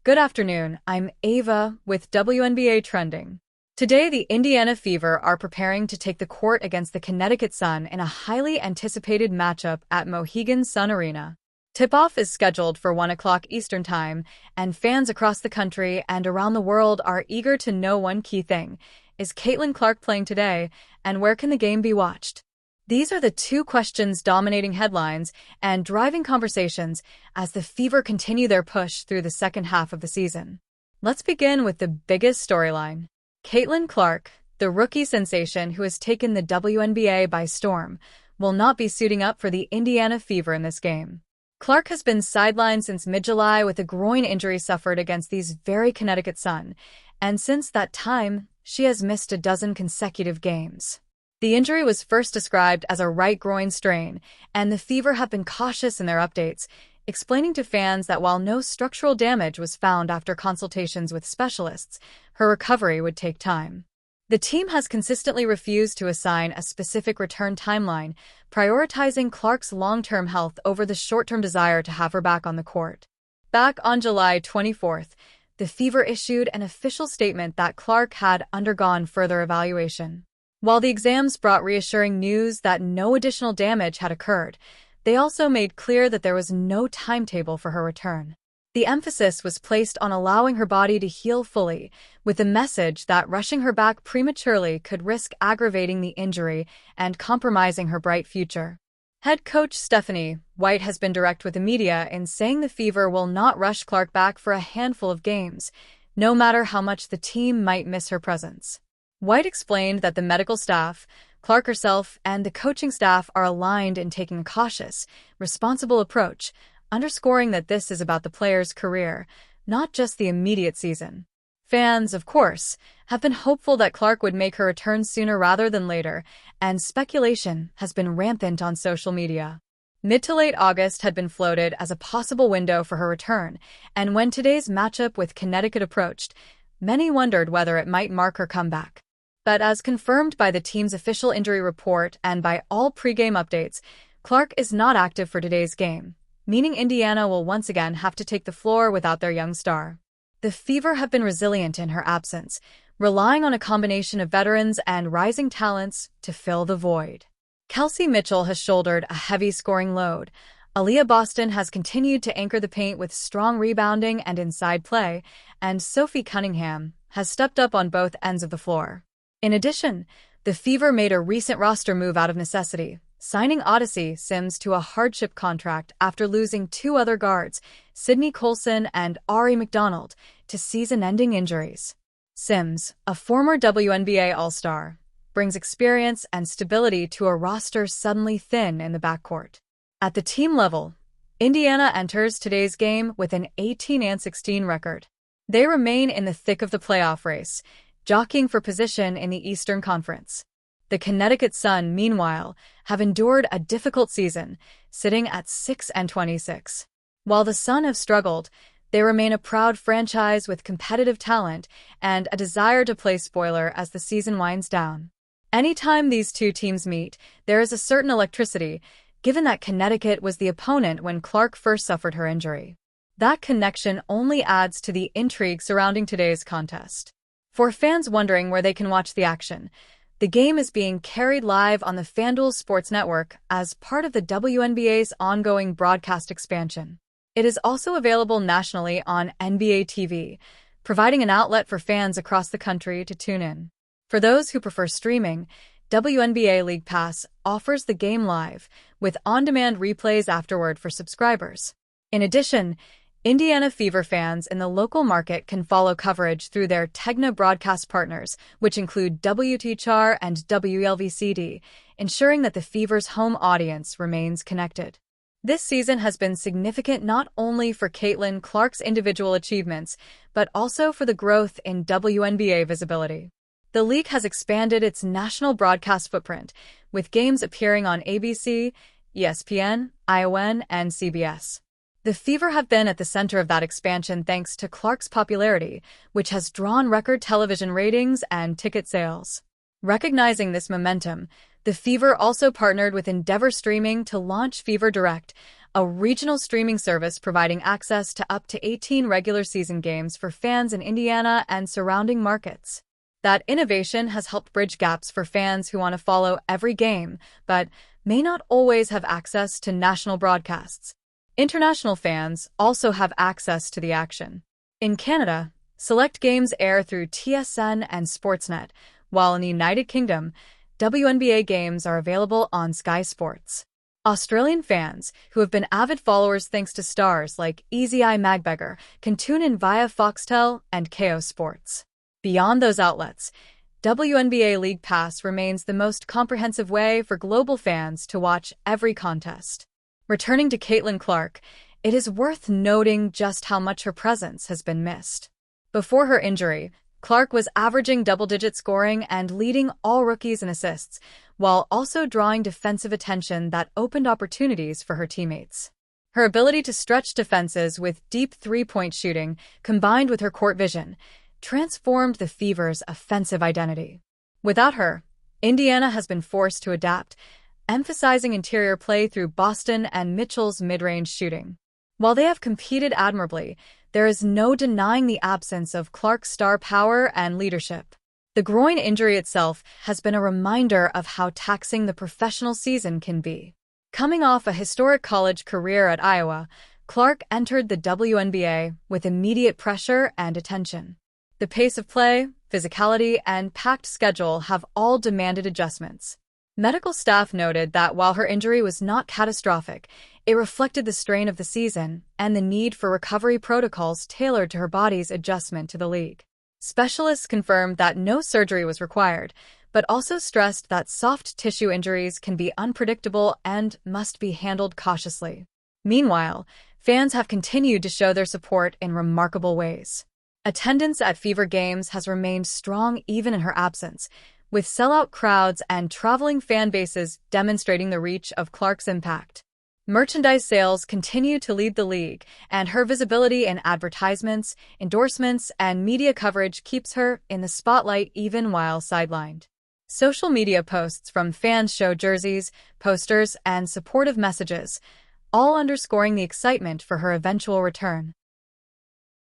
Good afternoon, I'm Ava with WNBA Trending. Today, the Indiana Fever are preparing to take the court against the Connecticut Sun in a highly anticipated matchup at Mohegan Sun Arena. Tip-off is scheduled for 1 o'clock Eastern Time, and fans across the country and around the world are eager to know one key thing. Is Caitlin Clark playing today, and where can the game be watched? These are the two questions dominating headlines and driving conversations as the Fever continue their push through the second half of the season. Let's begin with the biggest storyline. Caitlin Clark, the rookie sensation who has taken the WNBA by storm, will not be suiting up for the Indiana Fever in this game. Clark has been sidelined since mid-July with a groin injury suffered against these very Connecticut Sun, and since that time, she has missed a dozen consecutive games. The injury was first described as a right groin strain, and the Fever have been cautious in their updates, explaining to fans that while no structural damage was found after consultations with specialists, her recovery would take time. The team has consistently refused to assign a specific return timeline, prioritizing Clark's long-term health over the short-term desire to have her back on the court. Back on July 24th, the Fever issued an official statement that Clark had undergone further evaluation. While the exams brought reassuring news that no additional damage had occurred, they also made clear that there was no timetable for her return. The emphasis was placed on allowing her body to heal fully, with the message that rushing her back prematurely could risk aggravating the injury and compromising her bright future. Head coach Stephanie White has been direct with the media in saying the Fever will not rush Clark back for a handful of games, no matter how much the team might miss her presence. White explained that the medical staff, Clark herself, and the coaching staff are aligned in taking a cautious, responsible approach, underscoring that this is about the player's career, not just the immediate season. Fans, of course, have been hopeful that Clark would make her return sooner rather than later, and speculation has been rampant on social media. Mid to late August had been floated as a possible window for her return, and when today's matchup with Connecticut approached, many wondered whether it might mark her comeback. But as confirmed by the team's official injury report and by all pregame updates, Clark is not active for today's game, meaning Indiana will once again have to take the floor without their young star. The Fever have been resilient in her absence, relying on a combination of veterans and rising talents to fill the void. Kelsey Mitchell has shouldered a heavy scoring load. Aaliyah Boston has continued to anchor the paint with strong rebounding and inside play, and Sophie Cunningham has stepped up on both ends of the floor. In addition, the Fever made a recent roster move out of necessity, signing Odyssey Sims to a hardship contract after losing two other guards, Sydney Colson and Ari McDonald, to season-ending injuries. Sims, a former WNBA All-Star, brings experience and stability to a roster suddenly thin in the backcourt. At the team level, Indiana enters today's game with an 18-16 record. They remain in the thick of the playoff race, jockeying for position in the Eastern Conference. The Connecticut Sun, meanwhile, have endured a difficult season, sitting at 6-26. While the Sun have struggled, they remain a proud franchise with competitive talent and a desire to play spoiler as the season winds down. Anytime these two teams meet, there is a certain electricity, given that Connecticut was the opponent when Clark first suffered her injury. That connection only adds to the intrigue surrounding today's contest. For fans wondering where they can watch the action, the game is being carried live on the FanDuel Sports Network as part of the WNBA's ongoing broadcast expansion. It is also available nationally on NBA TV, providing an outlet for fans across the country to tune in. For those who prefer streaming, WNBA League Pass offers the game live, with on-demand replays afterward for subscribers. In addition, Indiana Fever fans in the local market can follow coverage through their Tegna broadcast partners, which include WTHR and WLVCD, ensuring that the Fever's home audience remains connected. This season has been significant not only for Caitlin Clark's individual achievements, but also for the growth in WNBA visibility. The league has expanded its national broadcast footprint, with games appearing on ABC, ESPN, ION, and CBS. The Fever have been at the center of that expansion thanks to Clark's popularity, which has drawn record television ratings and ticket sales. Recognizing this momentum, the Fever also partnered with Endeavor Streaming to launch Fever Direct, a regional streaming service providing access to up to 18 regular season games for fans in Indiana and surrounding markets. That innovation has helped bridge gaps for fans who want to follow every game, but may not always have access to national broadcasts. International fans also have access to the action. In Canada, select games air through TSN and Sportsnet, while in the United Kingdom, WNBA games are available on Sky Sports. Australian fans, who have been avid followers thanks to stars like Easy Eye Magbeggar, can tune in via Foxtel and KO Sports. Beyond those outlets, WNBA League Pass remains the most comprehensive way for global fans to watch every contest. Returning to Caitlin Clark, it is worth noting just how much her presence has been missed. Before her injury, Clark was averaging double-digit scoring and leading all rookies in assists, while also drawing defensive attention that opened opportunities for her teammates. Her ability to stretch defenses with deep three-point shooting, combined with her court vision, transformed the Fever's offensive identity. Without her, Indiana has been forced to adapt, emphasizing interior play through Boston and Mitchell's mid-range shooting. While they have competed admirably, there is no denying the absence of Clark's star power and leadership. The groin injury itself has been a reminder of how taxing the professional season can be. Coming off a historic college career at Iowa, Clark entered the WNBA with immediate pressure and attention. The pace of play, physicality, and packed schedule have all demanded adjustments. Medical staff noted that while her injury was not catastrophic, it reflected the strain of the season and the need for recovery protocols tailored to her body's adjustment to the league. Specialists confirmed that no surgery was required, but also stressed that soft tissue injuries can be unpredictable and must be handled cautiously. Meanwhile, fans have continued to show their support in remarkable ways. Attendance at Fever games has remained strong even in her absence, with sellout crowds and traveling fan bases demonstrating the reach of Clark's impact. Merchandise sales continue to lead the league, and her visibility in advertisements, endorsements, and media coverage keeps her in the spotlight even while sidelined. Social media posts from fans show jerseys, posters, and supportive messages, all underscoring the excitement for her eventual return.